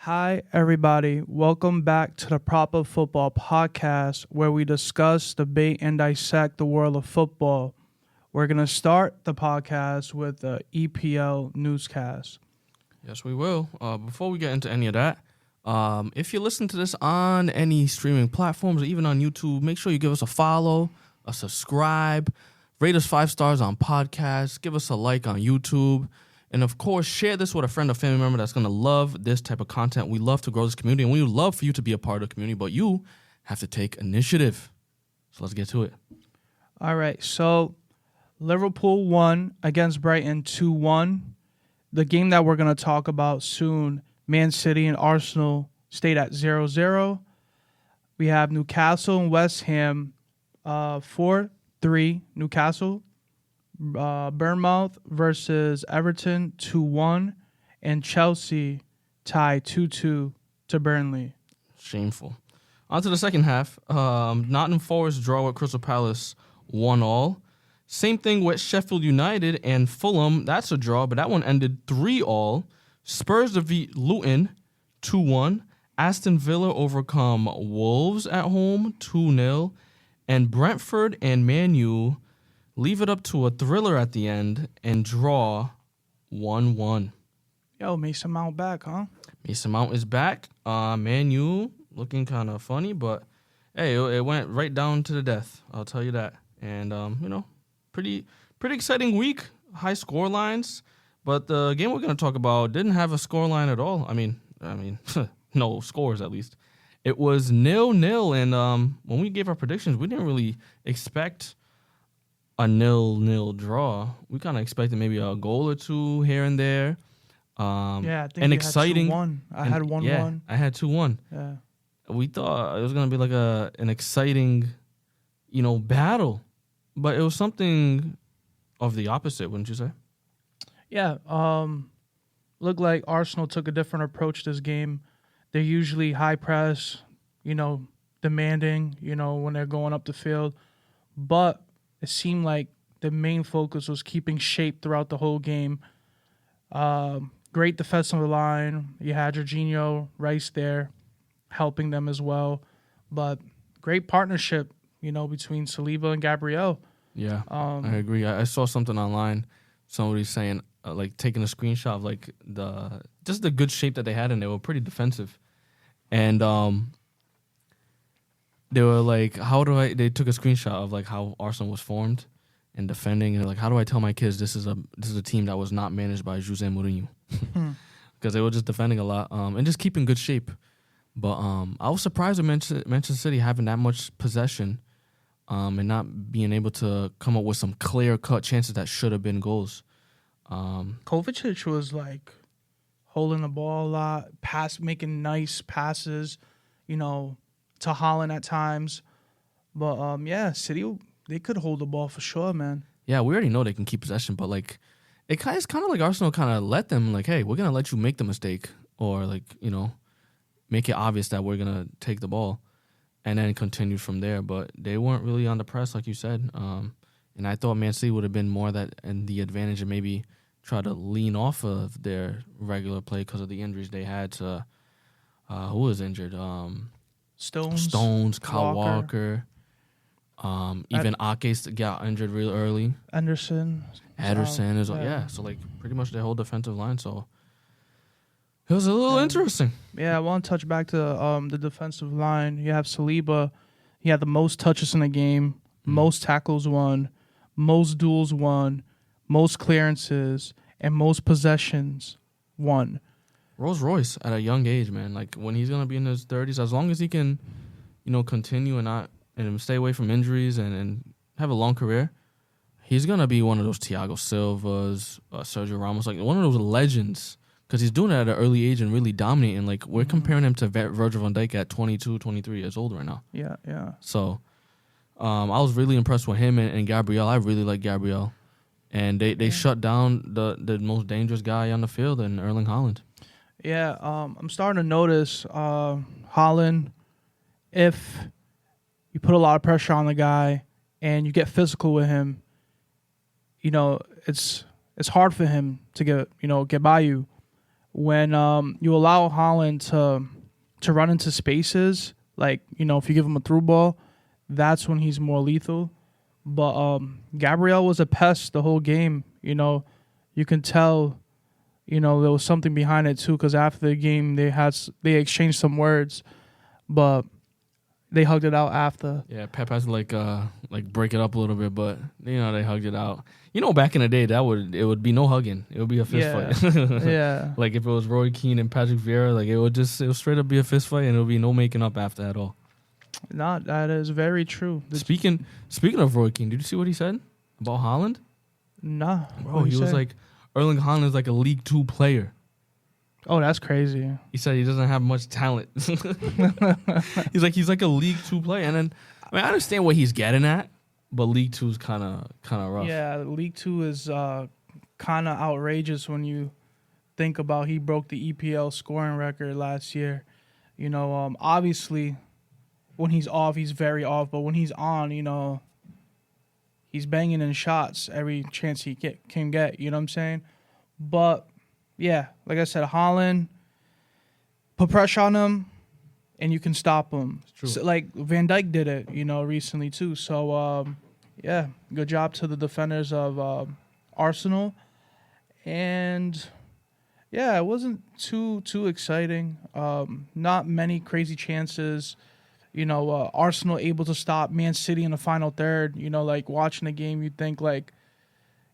Hi, everybody. Welcome back to the Proper Football Podcast, where we discuss, debate, and dissect the world of football. We're going to start the podcast with the EPL newscast. Yes, we will. Before we get into any of that, if you listen to this on any streaming platforms or even on YouTube, make sure you give us a follow, a subscribe, rate us 5 stars on podcasts, give us a like on YouTube, and of course, share this with a friend or family member that's going to love this type of content. We love to grow this community, and we would love for you to be a part of the community, but you have to take initiative. So let's get to it. All right, so Liverpool won against Brighton 2-1. The game that we're going to talk about soon, Man City and Arsenal, stayed at 0-0. We have Newcastle and West Ham 4-3 Newcastle. Bournemouth versus Everton 2-1. And Chelsea tied 2-2 to Burnley. Shameful. On to the second half. Nottingham Forest draw with Crystal Palace 1-1. Same thing with Sheffield United and Fulham. That's a draw, but that one ended 3-3. Spurs defeat Luton 2-1. Aston Villa overcome Wolves at home 2-0. And Brentford and Man U leave it up to a thriller at the end and draw 1-1. Yo, Mason Mount back, huh? Mason Mount is back. Man U looking kind of funny, but hey, it went right down to the death. I'll tell you that. And pretty exciting week. High score lines, but the game we're going to talk about didn't have a score line at all. I mean, no scores at least. It was 0-0, and when we gave our predictions, we didn't really expect a 0-0 draw. We kind of expected maybe a goal or two here and there. I think an exciting. Had 2-1. I had 1-1. Yeah, I had 2-1. Yeah. We thought it was gonna be like an exciting, battle, but it was something of the opposite, wouldn't you say? Yeah. Looked like Arsenal took a different approach this game. They're usually high press, demanding, when they're going up the field, but it seemed like the main focus was keeping shape throughout the whole game. Great defensive line. You had Jorginho, Rice there helping them as well. But great partnership, between Saliba and Gabriel. Yeah, I agree. I saw something online. Somebody saying, taking a screenshot of, the good shape that they had, and they were pretty defensive. And they were like, they took a screenshot of, how Arsenal was formed and defending. And, how do I tell my kids this is a team that was not managed by Jose Mourinho? Because they were just defending a lot and just keeping good shape. But I was surprised at Manchester City having that much possession and not being able to come up with some clear-cut chances that should have been goals. Kovacic was, holding the ball a lot, making nice passes, to Haaland at times. But, City, they could hold the ball for sure, man. Yeah, we already know they can keep possession, but, it's kind of like Arsenal kind of let them, hey, we're going to let you make the mistake or, make it obvious that we're going to take the ball and then continue from there. But they weren't really on the press, like you said. And I thought Man City would have been more that and the advantage and maybe try to lean off of their regular play because of the injuries they had to who was injured? Stones, Kyle Walker. Even Ake got injured real early. Ederson is yeah. So pretty much their whole defensive line. So it was a little interesting. Yeah, I want to touch back to the defensive line. You have Saliba. He had the most touches in the game, most tackles won, most duels won, most clearances, and most possessions won. Rolls Royce at a young age, man. When he's gonna be in his 30s, as long as he can, continue and stay away from injuries and have a long career, he's gonna be one of those Thiago Silvas, Sergio Ramos, one of those legends. Because he's doing it at an early age and really dominating. We're comparing him to Virgil van Dijk at 22, 23 years old right now. Yeah. So I was really impressed with him and Gabriel. I really like Gabriel. And they shut down the most dangerous guy on the field in Erling Haaland. Yeah, I'm starting to notice Haaland, if you put a lot of pressure on the guy and you get physical with him, it's hard for him to get by you. when you allow Holland to run into spaces, like, if you give him a through ball, that's when he's more lethal. But Gabriel was a pest the whole game. You can tell, there was something behind it too, because after the game they exchanged some words, but they hugged it out after. Yeah, Pep has to break it up a little bit, but they hugged it out. Back in the day, it would be no hugging. It would be a fist fight. Yeah. Like if it was Roy Keane and Patrick Vieira, it would straight up be a fist fight, and it would be no making up after at all. That is very true. Speaking of Roy Keane, did you see what he said about Haaland? Nah. Bro, he was like, Erling Haaland is like a League 2 player. Oh, that's crazy. He said he doesn't have much talent. he's like a League 2 player. And then, I understand what he's getting at, but League 2 is kind of rough. Yeah, League 2 is kind of outrageous when you think about he broke the EPL scoring record last year. Obviously, when he's off, he's very off. But when he's on, he's banging in shots every chance he can get. You know what I'm saying? But yeah, like I said, Haaland, put pressure on him, and you can stop him. So, like Van Dijk did it, recently too. So yeah, good job to the defenders of Arsenal, and yeah, it wasn't too exciting. Not many crazy chances. Arsenal able to stop Man City in the final third. Like watching the game, you think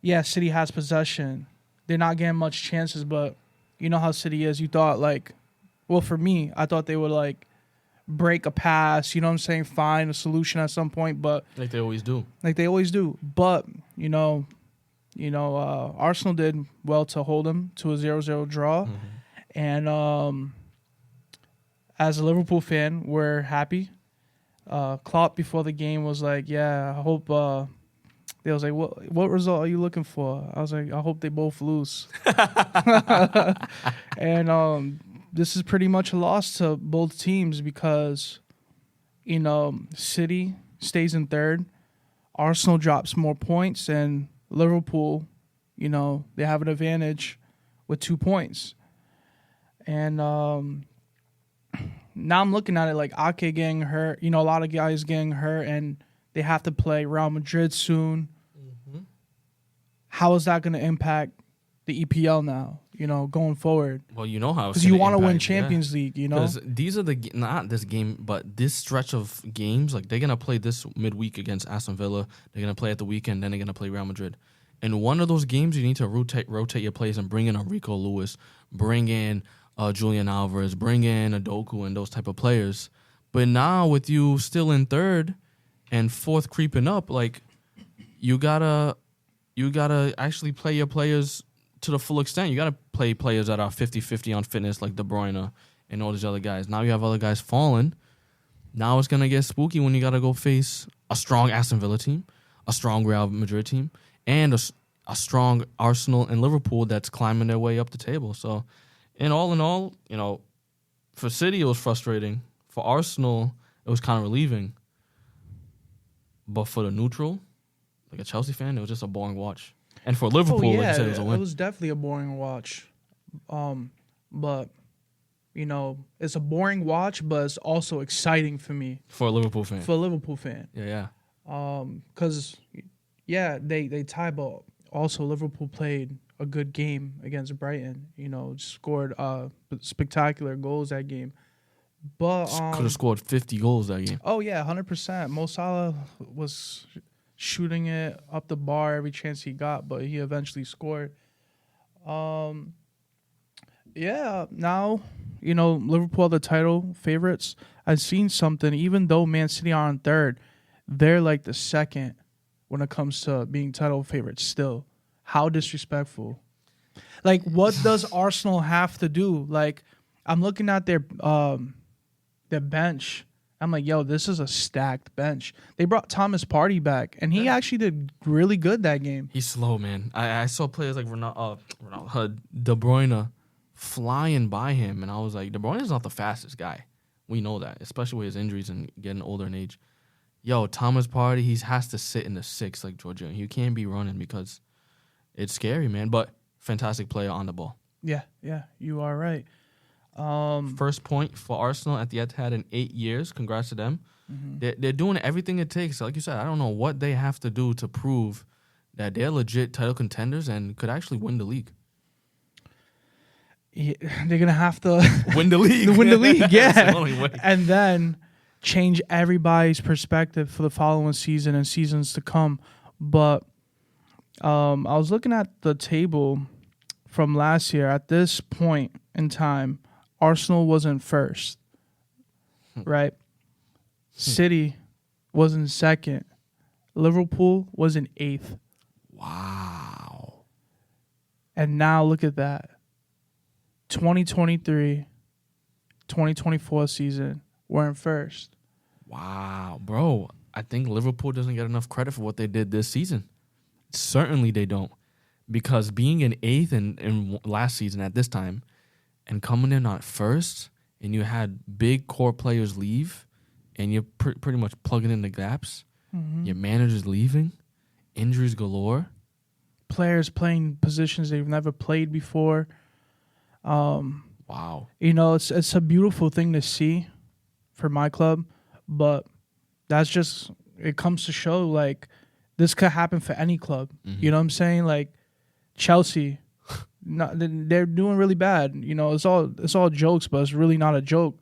yeah, City has possession. They're not getting much chances, but you know how City is. You thought for me, I thought they would break a pass. You know what I'm saying? Find a solution at some point, but like they always do. But Arsenal did well to hold them to a 0-0 draw, and as a Liverpool fan, we're happy. Klopp before the game was like, "Yeah, I hope." They was like, "What result are you looking for?" I was like, "I hope they both lose." And this is pretty much a loss to both teams because, City stays in third, Arsenal drops more points, and Liverpool, they have an advantage with 2 points. And now I'm looking at it like Ake getting hurt, a lot of guys getting hurt, and they have to play Real Madrid soon. Mm-hmm. How is that going to impact the EPL now, going forward? Well, you know how. Because you want to win Champions League, Because these are not this game, but this stretch of games, they're going to play this midweek against Aston Villa. They're going to play at the weekend, then they're going to play Real Madrid. In one of those games, you need to rotate your players and bring in Enrico Lewis, bring in Julian Alvarez, bring in Adoku and those type of players. But now with you still in third and fourth creeping up, you gotta actually play your players to the full extent. You gotta play players that are 50-50 on fitness, like De Bruyne and all these other guys. Now you have other guys falling. Now it's gonna get spooky when you gotta go face a strong Aston Villa team, a strong Real Madrid team, and a strong Arsenal and Liverpool that's climbing their way up the table. So, in all, for City it was frustrating. For Arsenal, it was kind of relieving. But for the neutral, like a Chelsea fan, it was just a boring watch. And for Liverpool, like you said, it was a win. It was definitely a boring watch. But, it's a boring watch, but it's also exciting for me. For a Liverpool fan. Yeah. Because, they tie, but also Liverpool played a good game against Brighton. Scored spectacular goals that game. But could have scored 50 goals that game. Oh yeah, 100%. Mo Salah was shooting it up the bar every chance he got, but he eventually scored. Yeah, now Liverpool are the title favorites. I've seen something. Even though Man City are on third, they're like the second when it comes to being title favorites. Still, how disrespectful! What does Arsenal have to do? I'm looking at their bench. I'm like, yo, this is a stacked bench. They brought Thomas Partey back, and he actually did really good that game. He's slow, man. I saw players like De Bruyne flying by him, and I was like, De Bruyne is not the fastest guy. We know that, especially with his injuries and getting older in age. Yo, Thomas Partey, he has to sit in the 6 like Jorginho. You can't be running because it's scary, man. But fantastic player on the ball. Yeah, you are right. First point for Arsenal at the Etihad in 8 years. Congrats to them. They're doing everything it takes. Like you said, I don't know what they have to do to prove that they're legit title contenders and could actually win the league. Yeah, they're gonna have to Win the league. win the league, That's the yeah, only way. and then change everybody's perspective for the following season and seasons to come. But I was looking at the table from last year. At this point in time, Arsenal wasn't first, right? City was in second. Liverpool was in eighth. Wow. And now look at that. 2023, 2024 season, we're in first. Wow, bro. I think Liverpool doesn't get enough credit for what they did this season. Certainly they don't. Because being in eighth in last season at this time and coming in at first, and you had big core players leave, and you're pretty much plugging in the gaps. Your manager's leaving, injuries galore. Players playing positions they've never played before. Wow. You know, it's a beautiful thing to see for my club, but that's just, it comes to show, like, this could happen for any club. You know what I'm saying? Like, Chelsea, they're doing really bad. You know, it's all jokes, but it's really not a joke.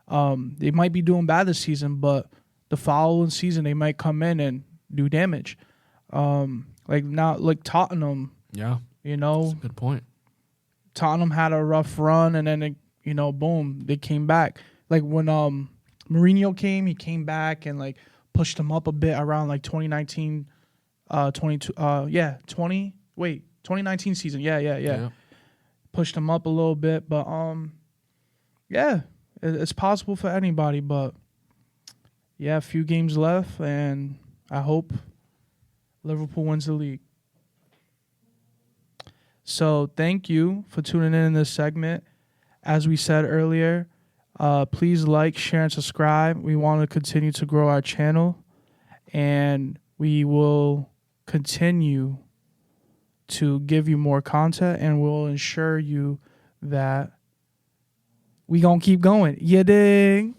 They might be doing bad this season, but the following season they might come in and do damage. Like Tottenham. Yeah. You know, that's a good point. Tottenham had a rough run, and then boom, they came back. Like when Mourinho came, he came back and like pushed them up a bit around like 2019, 2019 season. Yeah. Pushed them up a little bit, but yeah, it's possible for anybody. But yeah, a few games left, and I hope Liverpool wins the league. So thank you for tuning in this segment. As we said earlier, please like, share, and subscribe. We want to continue to grow our channel, and we will continue to give you more content, and we'll ensure you that we gonna keep going. You dig?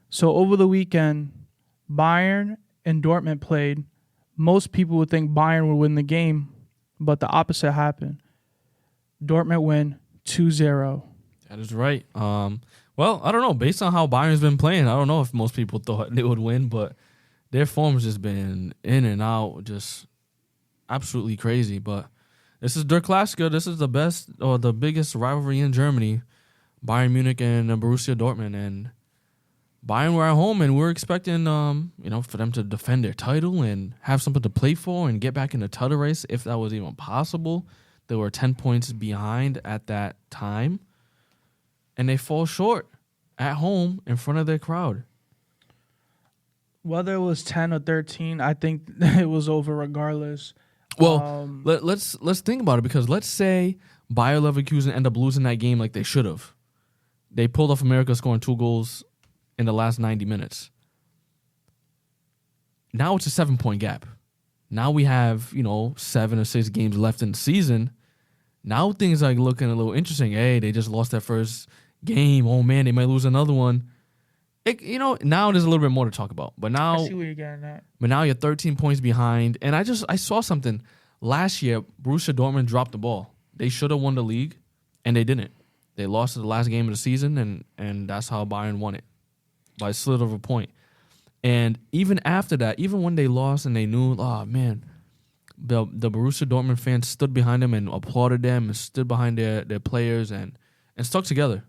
So over the weekend, Bayern and Dortmund played. Most people would think Bayern would win the game, but the opposite happened. Dortmund win 2-0. That is right. Well, I don't know. Based on how Bayern's been playing, I don't know if most people thought they would win, but their form's just been in and out, just absolutely crazy. But this is Der Klassiker. This is the best or the biggest rivalry in Germany, Bayern Munich and Borussia Dortmund. And Bayern were at home, and we're expecting, for them to defend their title and have something to play for and get back in the title race, if that was even possible. They were 10 points behind at that time, and they fall short at home in front of their crowd. Whether it was 10 or 13, I think it was over regardless. Well, let's think about it, because let's say Bayer Leverkusen end up losing that game like they should have. They pulled off America scoring 2 goals in the last 90 minutes. Now it's a 7-point gap. Now we have, 7 or 6 games left in the season. Now things are looking a little interesting. Hey, they just lost their first game. Oh, man, they might lose another one. Now there's a little bit more to talk about. But now, I see where you're getting at. But now you're 13 points behind. And I saw something. Last year, Borussia Dortmund dropped the ball. They should have won the league, and they didn't. They lost the last game of the season, and that's how Bayern won it, by a slit of a point. And even after that, even when they lost and they knew, oh, man, the Borussia Dortmund fans stood behind them and applauded them and stood behind their players and stuck together.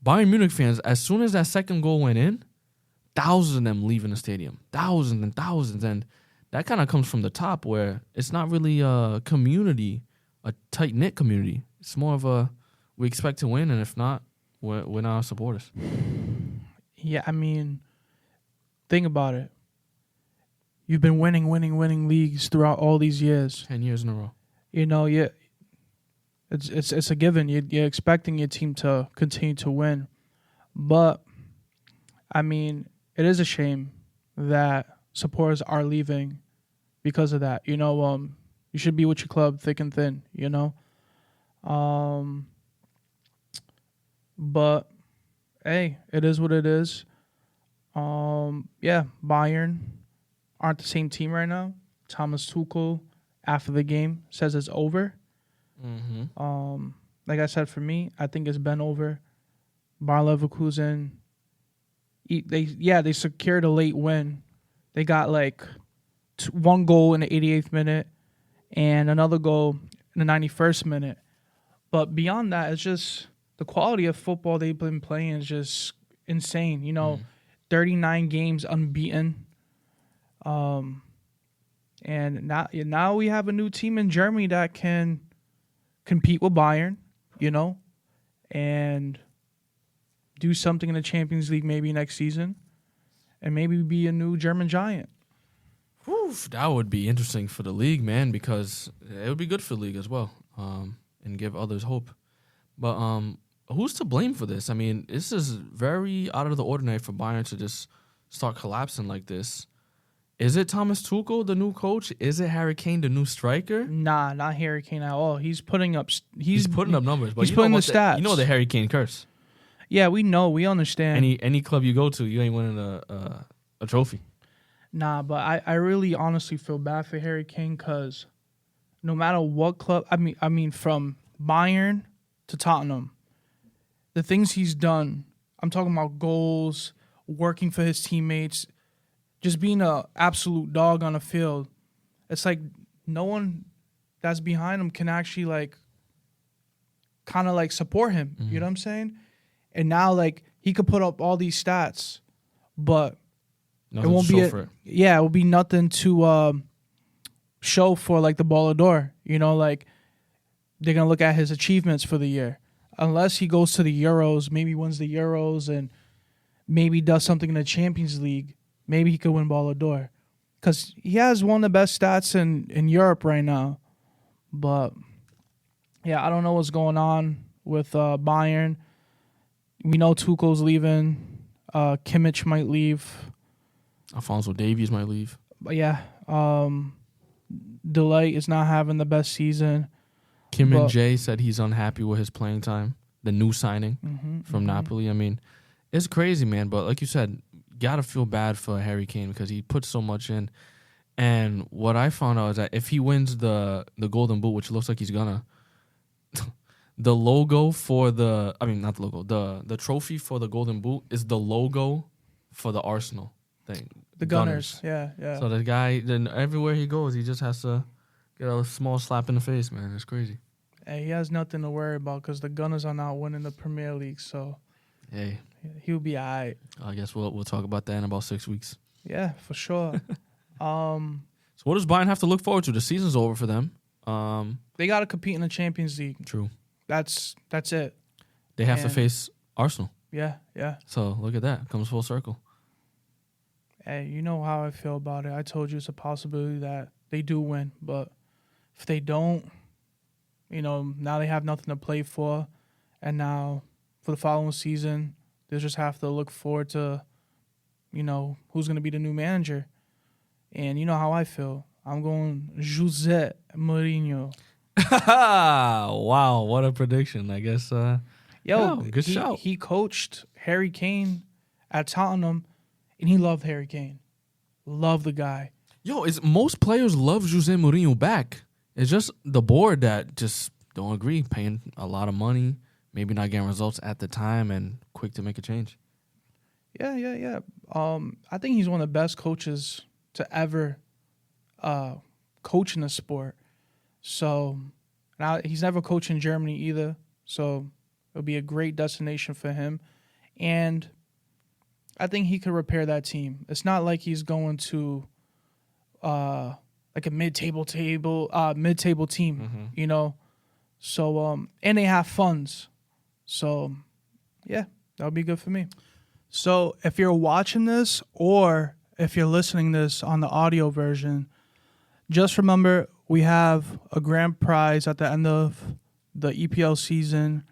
Bayern Munich fans, as soon as that second goal went in, thousands of them leaving the stadium. Thousands and thousands. And that kind of comes from the top, where it's not really a community, a tight-knit community. It's more of a, we expect to win, and if not, we're not supporters. Yeah, I mean, think about it. You've been winning leagues throughout all these years. 10 years in a row. It's a given. You're expecting your team to continue to win. But, I mean, it is a shame that supporters are leaving because of that. You should be with your club thick and thin, Um, but hey, it is what it is. Yeah, Bayern aren't the same team right now. Thomas Tuchel, after the game, says it's over. Mm-hmm. Like I said, for me, I think it's been over. Bayer Leverkusen, they secured a late win. They got like one goal in the 88th minute and another goal in the 91st minute. But beyond that, it's just the quality of football they've been playing is just insane. 39 games unbeaten. And now we have a new team in Germany that can compete with Bayern, and do something in the Champions League maybe next season, and maybe be a new German giant. Whew, that would be interesting for the league, man, because it would be good for the league as well, and give others hope. But who's to blame for this? I mean, this is very out of the ordinary for Bayern to just start collapsing like this. Is it Thomas Tuchel, the new coach? Is it Harry Kane, the new striker? Nah, not Harry Kane at all. He's putting up numbers, but he's putting the stats. You know the Harry Kane curse. Yeah, we know. We understand. Any club you go to, you ain't winning a trophy. Nah, but I really honestly feel bad for Harry Kane because no matter what club, I mean from Bayern to Tottenham, the things he's done, I'm talking about goals, working for his teammates, just being an absolute dog on the field. It's like no one that's behind him can actually kind of support him. Mm-hmm. You know what I'm saying? And now he could put up all these stats, but Nothing it won't to be show for it. Yeah, it will be nothing to show for the Ballon d'Or. They're gonna look at his achievements for the year, unless he goes to the Euros, maybe wins the Euros, and maybe does something in the Champions League. Maybe he could win Ballon d'Or, because he has one of the best stats in Europe right now. But yeah, I don't know what's going on with Bayern. We know Tuchel's leaving. Kimmich might leave. Alphonso Davies might leave. But yeah, Delay is not having the best season. Kim and Jay said he's unhappy with his playing time. The new signing from Napoli. I mean, it's crazy, man. But like you said, gotta feel bad for Harry Kane because he put so much in. And what I found out is that if he wins the Golden Boot, which looks like he's gonna, the logo for not the logo, the trophy for the Golden Boot is the logo for the Arsenal thing. The Gunners. Yeah. So the guy, then everywhere he goes, he just has to get a small slap in the face, man. It's crazy. Hey, he has nothing to worry about because the Gunners are not winning the Premier League, so hey, he'll be all right. I guess we'll talk about that in about 6 weeks. Yeah, for sure. So what does Bayern have to look forward to? The season's over for them. They got to compete in the Champions League. True. That's it. They have to face Arsenal. Yeah. So look at that. Comes full circle. Hey, you know how I feel about it. I told you it's a possibility that they do win, but if they don't, now they have nothing to play for, and now for the following season, they just have to look forward to, who's going to be the new manager. And you know how I feel. I'm going Jose Mourinho. Wow, what a prediction. I guess, good shout. He coached Harry Kane at Tottenham, and he loved Harry Kane. Love the guy. Yo, most players love Jose Mourinho back. It's just the board that just don't agree, paying a lot of money, maybe not getting results at the time, and quick to make a change. Yeah. I think he's one of the best coaches to ever coach in the sport. So now he's never coached in Germany either. So it'll be a great destination for him. And I think he could repair that team. It's not like he's going to like a mid-table team, So and they have funds. So yeah, that would be good for me. So if you're watching this or if you're listening to this on the audio version, just remember we have a grand prize at the end of the EPL season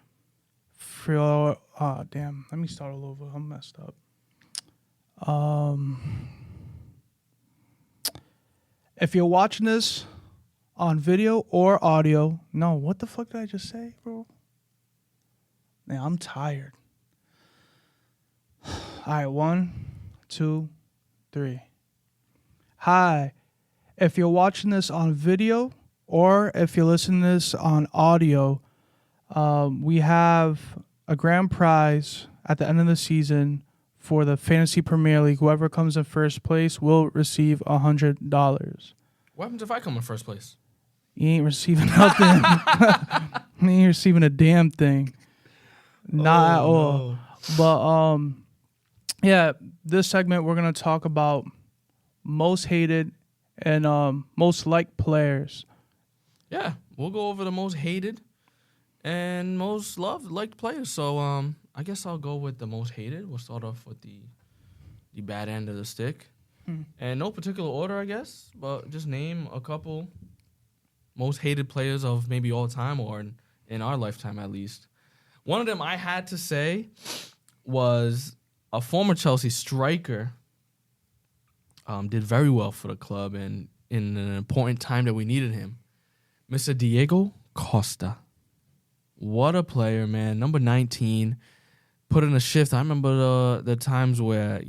for let me start all over. I'm messed up. If you're watching this on video or audio. No, what the fuck did I just say, bro? Man, I'm tired. All right, 1, 2, 3. Hi. If you're watching this on video or if you're listening to this on audio, we have a grand prize at the end of the season for the Fantasy Premier League. Whoever comes in first place will receive $100. What happens if I come in first place? You ain't receiving nothing. You ain't receiving a damn thing. Not at all. No. But yeah, this segment we're gonna talk about most hated and most liked players. Yeah, we'll go over the most hated and most liked players. So I guess I'll go with the most hated. We'll start off with the bad end of the stick. And no particular order, I guess, but just name a couple most hated players of maybe all time or in our lifetime at least. One of them I had to say was a former Chelsea striker. Did very well for the club and in an important time that we needed him. Mr. Diego Costa. What a player, man. Number 19. Put in a shift. I remember the times where,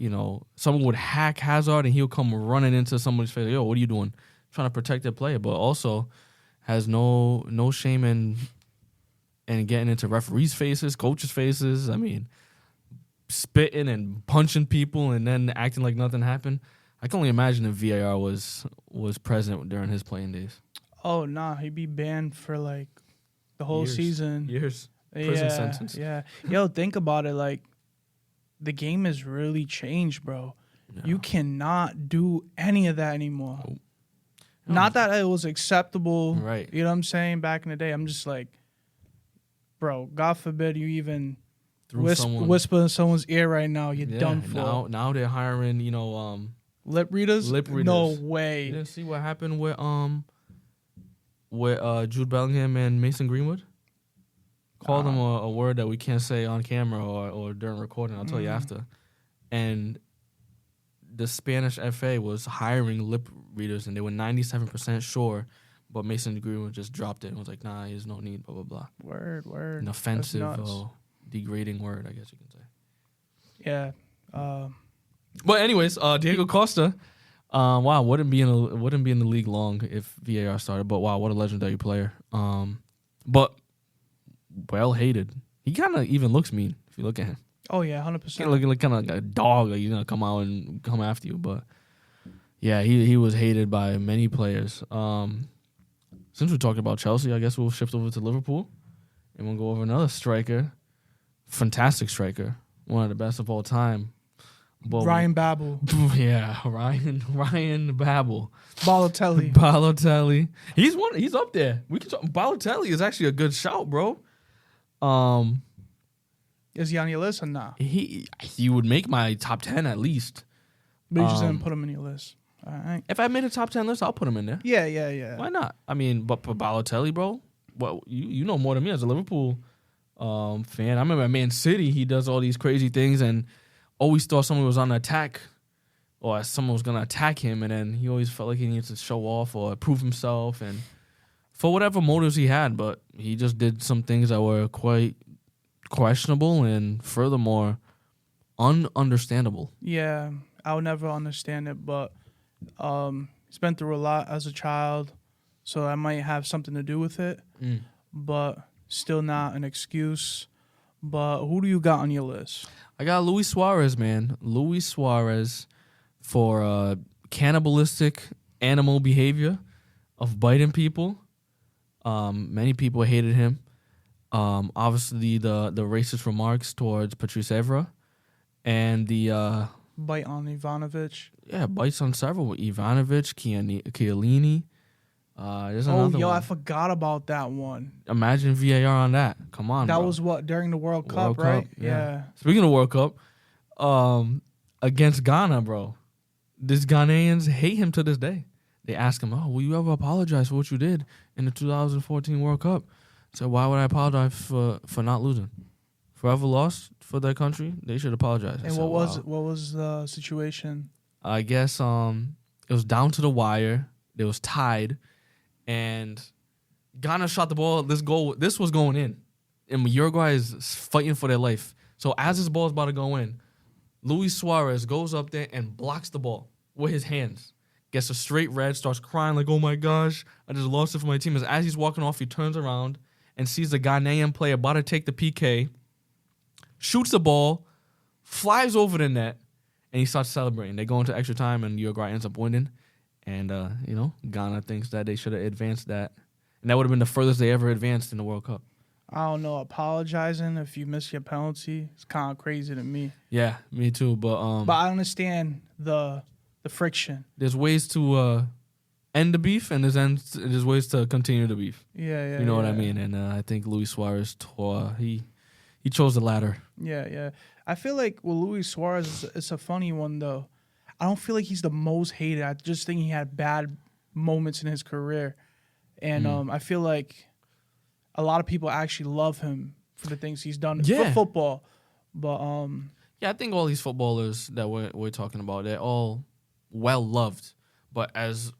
someone would hack Hazard and he'll come running into somebody's face. Yo, what are you doing? Trying to protect their player, but also has no shame in getting into referees' faces, coaches' faces. I mean, spitting and punching people and then acting like nothing happened. I can only imagine if VAR was present during his playing days. Oh, nah, he'd be banned for like the whole season. Years. Prison sentence. Yeah. Yo, think about it. Like, the game has really changed, bro. No. You cannot do any of that anymore. Oh. Not that it was acceptable. Right. You know what I'm saying? Back in the day, I'm just like, bro, God forbid you even whisper in someone's ear right now. You're done for. Now they're hiring, lip readers? No way. You didn't see what happened with Jude Bellingham and Mason Greenwood? Called them a word that we can't say on camera or during recording. I'll tell you after. And the Spanish FA was hiring lip readers, and they were 97% sure, but Mason Greenwood just dropped it and was like, nah, there's no need, blah, blah, blah. Word. An offensive, degrading word, I guess you can say. Yeah. But anyways, Diego Costa, wow, wouldn't be in the league long if VAR started. But wow, what a legendary player. But well hated. He kind of even looks mean if you look at him. Oh yeah, 100%. Looking like kind of like a dog. Like he's gonna come out and come after you. But yeah, he was hated by many players. Since we're talking about Chelsea, I guess we'll shift over to Liverpool, and we'll go over another striker, fantastic striker, one of the best of all time. But Ryan Babel. Yeah, Ryan Babel. Balotelli. He's up there. We can talk. Balotelli is actually a good shout, bro. Is he on your list or not? He would make my top 10 at least. But you just didn't put him in your list. All right. If I made a top 10 list, I'll put him in there. Yeah. Why not? I mean, but for Balotelli, bro, well, you know more than me as a Liverpool fan. I remember at Man City, he does all these crazy things and always thought someone was on the attack or someone was going to attack him, and then he always felt like he needed to show off or prove himself, and for whatever motives he had, but he just did some things that were quite questionable and furthermore ununderstandable. Yeah, I'll never understand it, but he's been through a lot as a child, so that might have something to do with it, but still not an excuse. But who do you got on your list? I got Luis Suarez, man. Luis Suarez for cannibalistic animal behavior of biting people. Many people hated him. Obviously, the racist remarks towards Patrice Evra and the bite on Ivanovic. Yeah, bites on several. Ivanovic, Chiellini. There's another one. I forgot about that one. Imagine VAR on that. Come on, that bro. was what, during the World Cup, right? Yeah. Speaking of World Cup, against Ghana, bro, these Ghanaians hate him to this day. They ask him, will you ever apologize for what you did in the 2014 World Cup? So why would I apologize for not losing? Forever lost for their country, they should apologize. And what was the situation? I guess it was down to the wire. It was tied. and Ghana shot the ball. This was going in, and Uruguay is fighting for their life. So as this ball is about to go in, Luis Suarez goes up there and blocks the ball with his hands. Gets a straight red, starts crying like, oh my gosh, I just lost it for my team. As he's walking off, he turns around and sees the Ghanaian player about to take the PK, shoots the ball, flies over the net, and he starts celebrating. They go into extra time, and Uruguay ends up winning. And, Ghana thinks that they should have advanced that. And that would have been the furthest they ever advanced in the World Cup. I don't know. Apologizing if you miss your penalty, it's kind of crazy to me. Yeah, me too. But I understand the friction. There's ways to end the beef, and there's ways to continue the beef. Yeah. You know what I mean? And I think Luis Suarez he chose the latter. Yeah. I feel like with Luis Suarez, it's a funny one though. I don't feel like he's the most hated. I just think he had bad moments in his career, and I feel like a lot of people actually love him for the things he's done for football. But I think all these footballers that we're talking about, they're all well loved. But if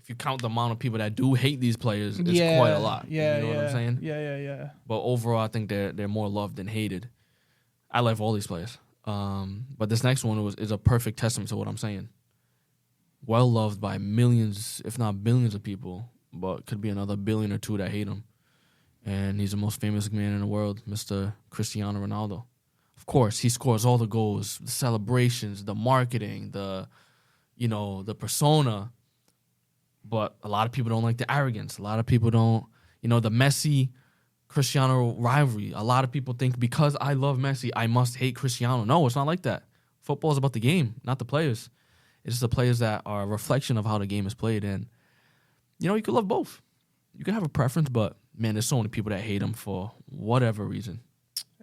you count the amount of people that do hate these players, it's quite a lot. You know what I'm saying? Yeah. But overall, I think they're more loved than hated. I love all these players. But this next one is a perfect testament to what I'm saying. Well loved by millions, if not billions of people, but could be another billion or two that hate him. And he's the most famous man in the world, Mr. Cristiano Ronaldo. Of course, he scores all the goals, the celebrations, the marketing, the persona. But a lot of people don't like the arrogance. A lot of people don't, the Messi-Cristiano rivalry. A lot of people think because I love Messi, I must hate Cristiano. No, it's not like that. Football is about the game, not the players. It's just the players that are a reflection of how the game is played. And, you could love both. You can have a preference, but, man, there's so many people that hate him for whatever reason.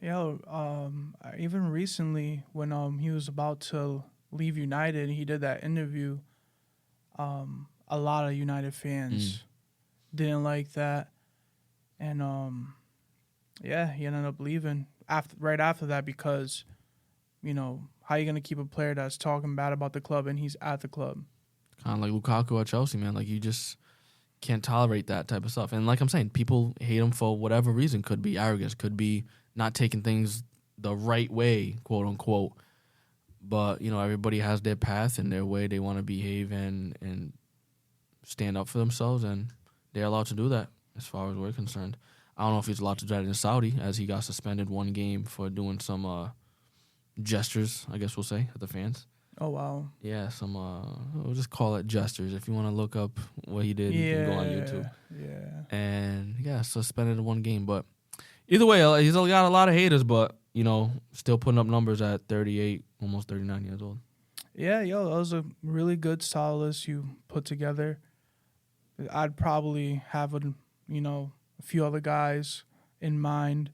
Even recently when he was about to leave United, he did that interview. A lot of United fans didn't like that, and he ended up leaving right after that because, how you gonna keep a player that's talking bad about the club and he's at the club? Kind of like Lukaku at Chelsea, man. Like, you just can't tolerate that type of stuff. And like I'm saying, people hate him for whatever reason. Could be arrogance, could be not taking things the right way, quote unquote. But, everybody has their path and their way they want to behave and stand up for themselves, and they're allowed to do that as far as we're concerned. I don't know if he's allowed to do that in Saudi, as he got suspended one game for doing some gestures, I guess we'll say, at the fans. Oh, wow. Yeah, we'll just call it gestures. If you want to look up what he did, you can go on YouTube. Yeah. And, suspended one game. But either way, he's got a lot of haters, but, still putting up numbers at 38, almost 39 years old. Yeah, that was a really good solid list you put together. I'd probably have a few other guys in mind.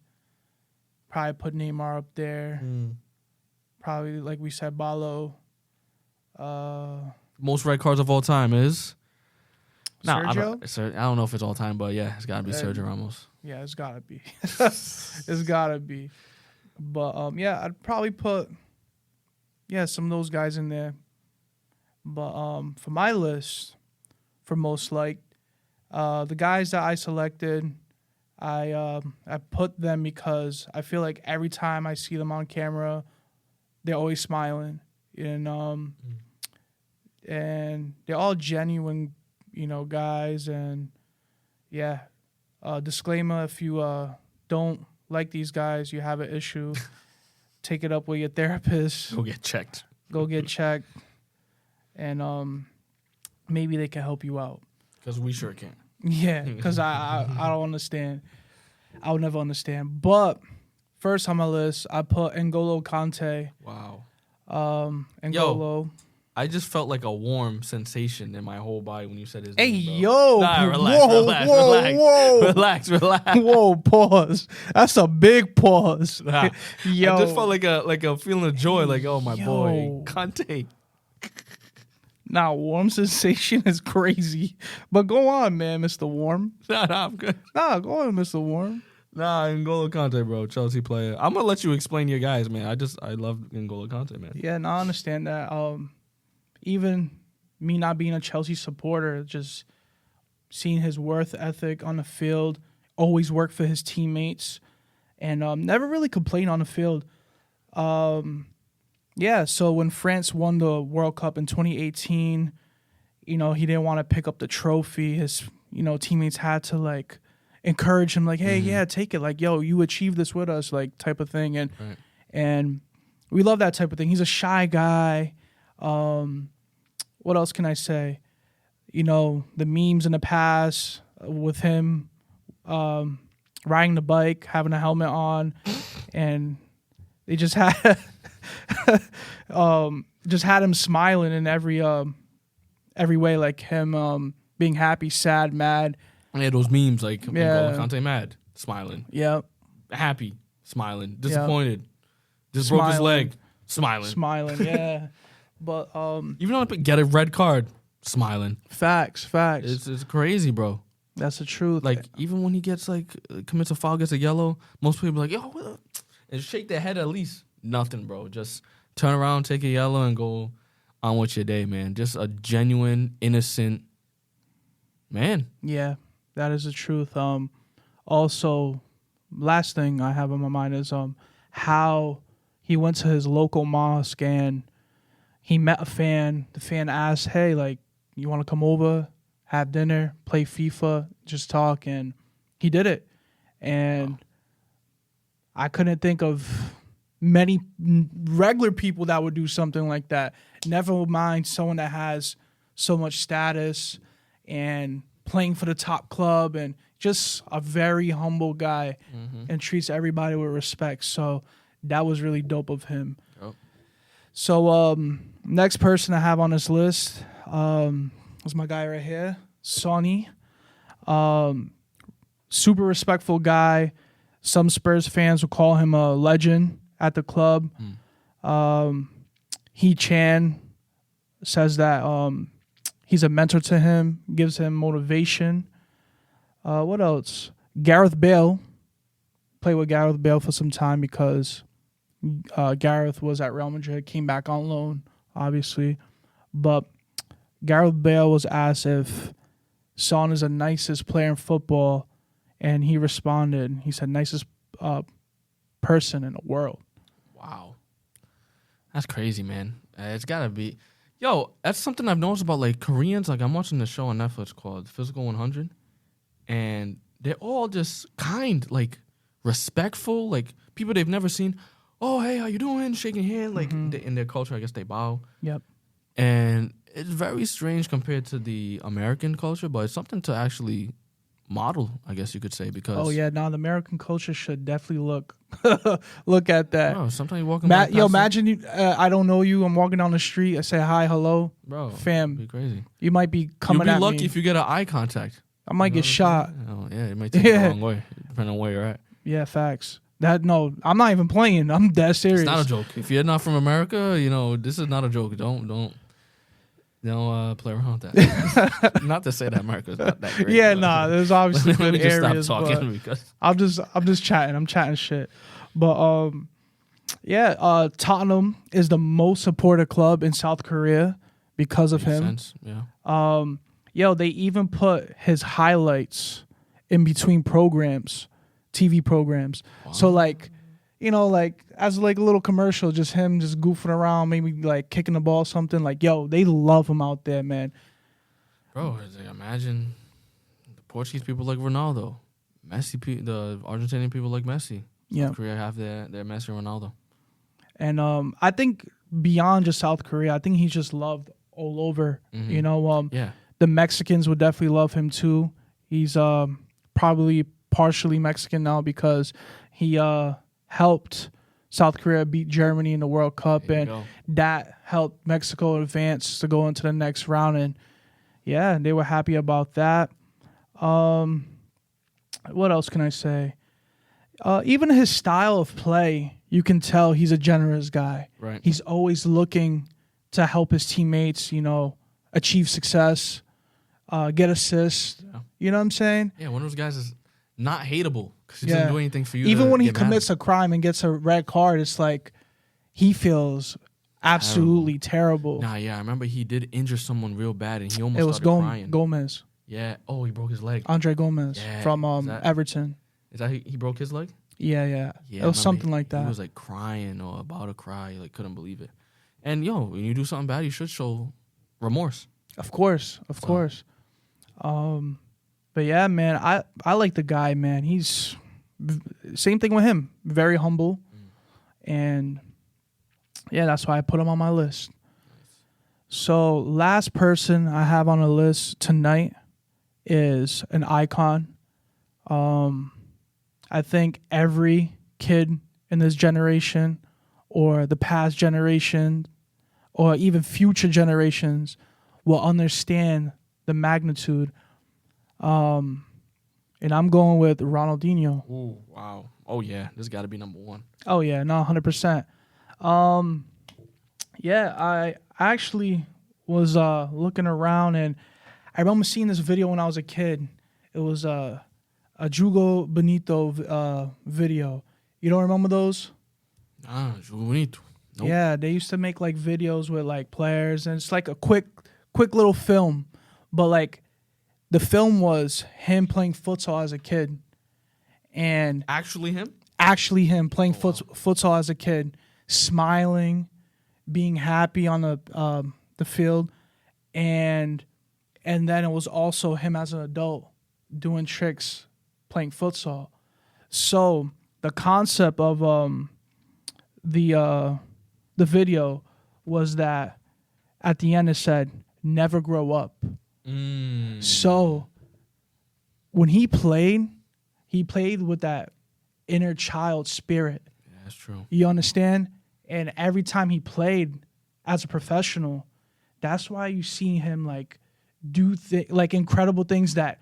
Probably put Neymar up there. Probably, like we said, Balo. Most red cards of all time is? Sergio? I don't know if it's all time, but yeah, it's got to be Sergio Ramos. Yeah, it's got to be. It's got to be. But, I'd probably put, some of those guys in there. But for my list, for most liked, the guys that I selected, I put them because I feel like every time I see them on camera, they're always smiling. And they're all genuine, guys. And, disclaimer, if you don't like these guys, you have an issue, take it up with your therapist. Go get checked. And maybe they can help you out. Because we sure can. Yeah, because I don't understand. I would never understand. But first on my list, I put N'Golo Kante. Wow. N'Golo. Yo, I just felt like a warm sensation in my whole body when you said his name. Hey, yo. Nah, relax. Whoa, pause. That's a big pause. Nah, yo. I just felt like a feeling of joy, like, oh, my boy, Kante. Nah, warm sensation is crazy. But go on, man, Mr. Warm. Nah, I'm good. Nah, go on, Mr. Warm. Nah, N'Golo Kante, bro, Chelsea player. I'm going to let you explain your guys, man. I love N'Golo Kante, man. Yeah, no, I understand that. Even me not being a Chelsea supporter, just seeing his worth ethic on the field, always worked for his teammates, and never really complained on the field. Yeah, so when France won the World Cup in 2018, he didn't want to pick up the trophy. His, teammates had to, like, encourage him, like, hey, yeah, take it. Like, yo, you achieved this with us, like, type of thing. And we love that type of thing. He's a shy guy. What else can I say? The memes in the past with him riding the bike, having a helmet on, and they just had him smiling in every way, like him being happy, sad, mad. Yeah, those memes like Conte mad, smiling. Yeah. Happy, smiling. Disappointed. Just Smiling. broke his leg, smiling. Smiling, yeah. But even though I get a red card, smiling. Facts. It's crazy, bro. That's the truth. Like, even when he gets commits a foul, gets a yellow, most people are like, yo, and shake their head at least. Nothing, bro. Just turn around, take a yellow, and go on with your day, man. Just a genuine, innocent man. Yeah, that is the truth. Also, last thing I have on my mind is how he went to his local mosque and he met a fan. The fan asked, hey, like, you want to come over, have dinner, play FIFA, just talk, and he did it. And I couldn't think of many regular people that would do something like that. Never mind someone that has so much status and playing for the top club and just a very humble guy and treats everybody with respect. So that was really dope of him. Yep. So next person I have on this list is my guy right here, Sonny. Super respectful guy. Some Spurs fans will call him a legend at the club. He Chan says that he's a mentor to him, gives him motivation. What else? Gareth Bale. Played with Gareth Bale for some time because Gareth was at Real Madrid, came back on loan, obviously. But Gareth Bale was asked if Son is the nicest player in football, and he responded. He said, nicest person in the world. Wow. That's crazy, man. It's got to be. Yo, that's something I've noticed about, like, Koreans. Like, I'm watching this show on Netflix called Physical 100, and they're all just kind, like, respectful, like, people they've never seen. Oh, hey, how you doing? Shaking hand. Like, in their culture, I guess they bow. Yep. And it's very strange compared to the American culture, but it's something to actually model, I guess you could say, because... Oh, yeah, the American culture should definitely look at that. Bro, sometimes you walking by imagine you, I don't know you, I'm walking down the street, I say hi, hello. Bro, fam, be crazy. You might be coming at me. You'll be lucky if you get an eye contact. I might get shot. Oh, yeah, it might take you the wrong way, depending on where you're at. Yeah, facts. No, I'm not even playing. I'm dead serious. It's not a joke. If you're not from America, this is not a joke. Don't play around with that. Not to say that America's not that great. Yeah, there's obviously good areas. Stop talking because I'm just chatting. I'm chatting shit. But Tottenham is the most supported club in South Korea because of him. Makes sense. Yeah. They even put his highlights in between programs, TV programs. Wow. So like as like a little commercial, just him just goofing around, maybe like kicking the ball, something like, they love him out there, man. Bro, imagine the Portuguese people like Ronaldo, Messi, the Argentinian people like Messi. Yeah, South Korea have their Messi and Ronaldo. And I think beyond just South Korea, I think he's just loved all over. Yeah. The Mexicans would definitely love him too. He's probably partially Mexican now because he helped South Korea beat Germany in the World Cup, and that helped Mexico advance to go into the next round. And yeah, they were happy about that. What else can I say? Even his style of play, you can tell he's a generous guy. Right. He's always looking to help his teammates, achieve success, get assists. Yeah. You know what I'm saying? Yeah, one of those guys is not hateable because he doesn't do anything for you. Even when he commits a crime and gets a red card, it's like he feels absolutely terrible. Nah, yeah, I remember he did injure someone real bad and he almost started crying. Gomez. Yeah. Oh, he broke his leg. Andre Gomez from Everton. Is that he broke his leg? Yeah. It was something like that. He was like crying or about to cry. Like couldn't believe it. And when you do something bad, you should show remorse. Of course. But yeah, man, I like the guy, man. He's same thing with him. Very humble. And yeah, that's why I put him on my list. So last person I have on the list tonight is an icon. I think every kid in this generation or the past generation or even future generations will understand the magnitude. And I'm going with Ronaldinho. Ooh, wow. Oh, yeah. This got to be number one. Oh, yeah. No, 100%. Yeah, I actually was looking around, and I remember seeing this video when I was a kid. It was a Jugo Benito video. You don't remember those? Jugo Benito. Nope. Yeah, they used to make like videos with like players, and it's like a quick little film. But like the film was him playing futsal as a kid. And actually him playing futsal as a kid, smiling, being happy on the field, and then it was also him as an adult doing tricks, playing futsal. So the concept of the video was that at the end it said never grow up. So when he played with that inner child spirit. Yeah, that's true. You understand? And every time he played as a professional, that's why you see him like do like incredible things that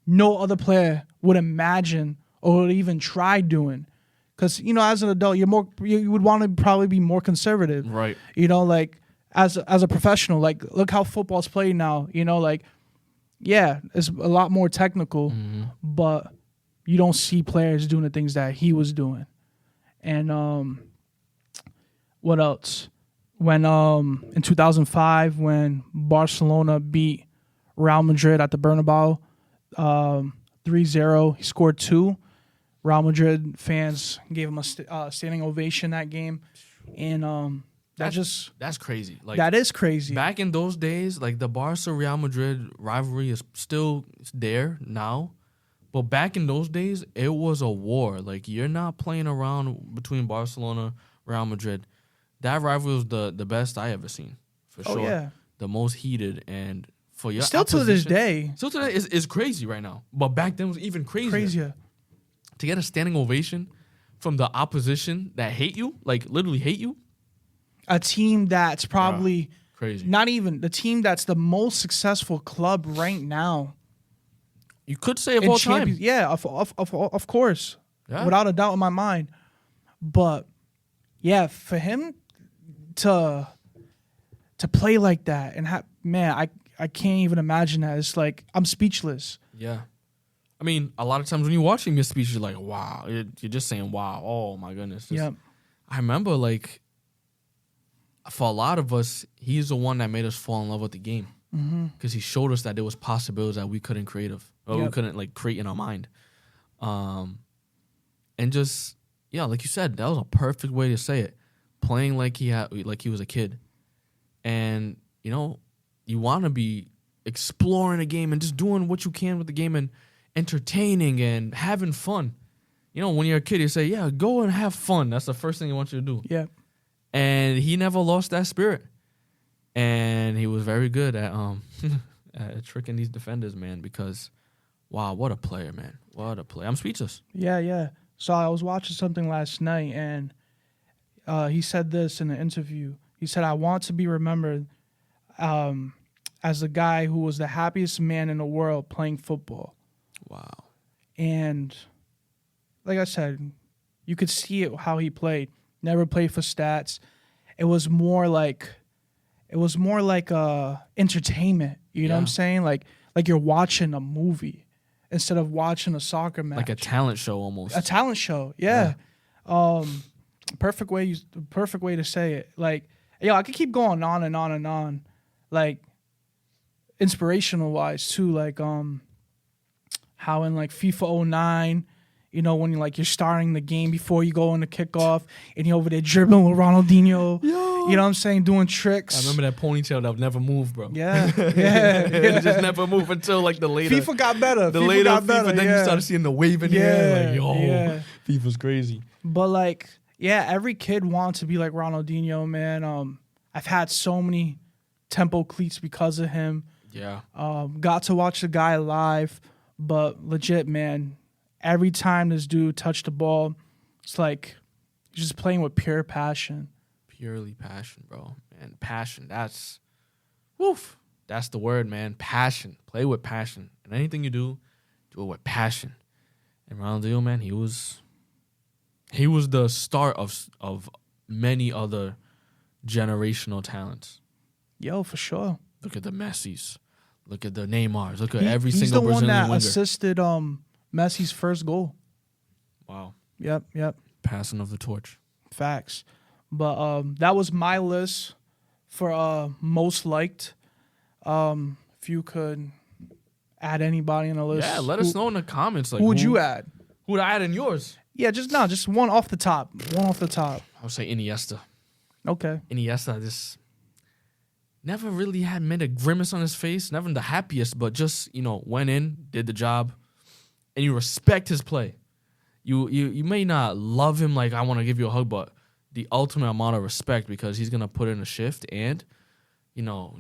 no other player would imagine or would even try doing. Because, as an adult, you would want to probably be more conservative. Right. Like as a professional, like look how football's played now, like, yeah, it's a lot more technical, but you don't see players doing the things that he was doing. And what else? When in 2005, when Barcelona beat Real Madrid at the Bernabeu 3-0, he scored 2. Real Madrid fans gave him a standing ovation that game. And that's crazy. Like that is crazy. Back in those days, like the Barca Real Madrid rivalry is still there now. But back in those days, it was a war. Like, you're not playing around between Barcelona, Real Madrid. That rivalry was the best I ever seen, for sure. Yeah. The most heated, and for your still to this day. Still today is crazy right now. But back then it was even crazier. To get a standing ovation from the opposition that hate you, like literally hate you. A team that's probably crazy. Not even the team that's the most successful club right now. You could say of all time. Yeah, of course. Yeah. Without a doubt in my mind. But yeah, for him to play like that and I can't even imagine that. It's like I'm speechless. Yeah. I mean, a lot of times when you're watching his speech, you're like, wow. You're just saying, wow. Oh, my goodness. Yeah. I remember, like, for a lot of us, he's the one that made us fall in love with the game. Because he showed us that there was possibilities that we couldn't create, we couldn't, like, create in our mind. And just, yeah, like you said, that was a perfect way to say it. Playing like he was a kid. And, you want to be exploring a game and just doing what you can with the game and entertaining and having fun. When you're a kid, you say, yeah, go and have fun. That's the first thing you want you to do. Yeah. And he never lost that spirit. And he was very good at at tricking these defenders, man, because, wow, what a player, man. What a player. I'm speechless. Yeah. So I was watching something last night, and he said this in an interview. He said, I want to be remembered as the guy who was the happiest man in the world playing football. Wow. And like I said, you could see it how he played. Never played for stats. It was more like entertainment. You know what I'm saying? Like you're watching a movie instead of watching a soccer match. Like a talent show almost. A talent show, yeah. Perfect way to say it. Like, I could keep going on and on and on. Like, inspirational wise too. Like how in like FIFA 09, you know, when you're starting the game before you go into kickoff and you're over there dribbling with Ronaldinho. Yo. You know what I'm saying? Doing tricks. I remember that ponytail that would never move, bro. Yeah. It just never moved until like the later. FIFA got better. FIFA, then you started seeing the wave in here. Like, yo, FIFA's crazy. But like, yeah, every kid wants to be like Ronaldinho, man. I've had so many tempo cleats because of him. Yeah. Got to watch the guy live, but legit, man. Every time this dude touched the ball, it's like he's just playing with pure passion. Purely passion, bro. And passion, that's the word, man. Passion. Play with passion. And anything you do it with passion. And Ronaldinho, man, he was the start of many other generational talents. Yo, for sure. Look at the Messis. Look at the Neymars. Look at every single Brazilian winger. He's the one that assisted Messi's first goal. Wow. Yep. Passing of the torch. Facts. But that was my list for most liked. If you could add anybody in the list. Yeah, let us know in the comments. Like, who would you add? Who would I add in yours? Yeah, just one off the top. I would say Iniesta. Okay. Iniesta just never really had made a grimace on his face. Never the happiest, but just, went in, did the job. And you respect his play. You may not love him like I want to give you a hug, but the ultimate amount of respect because he's going to put in a shift and,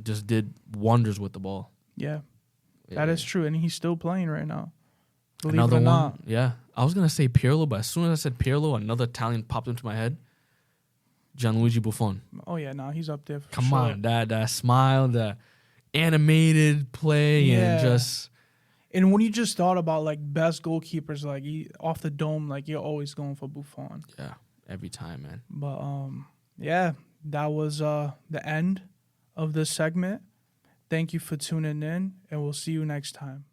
just did wonders with the ball. Yeah, that is true. And he's still playing right now. Believe Another it or one, not. yeah. I was going to say Pirlo, but as soon as I said Pirlo, another Italian popped into my head. Gianluigi Buffon. Oh, yeah, he's up there for Come sure. on, that smile, the animated play, and just... And when you just thought about, like, best goalkeepers, like, off the dome, like, you're always going for Buffon. Yeah, every time, man. But, yeah, that was the end of this segment. Thank you for tuning in, and we'll see you next time.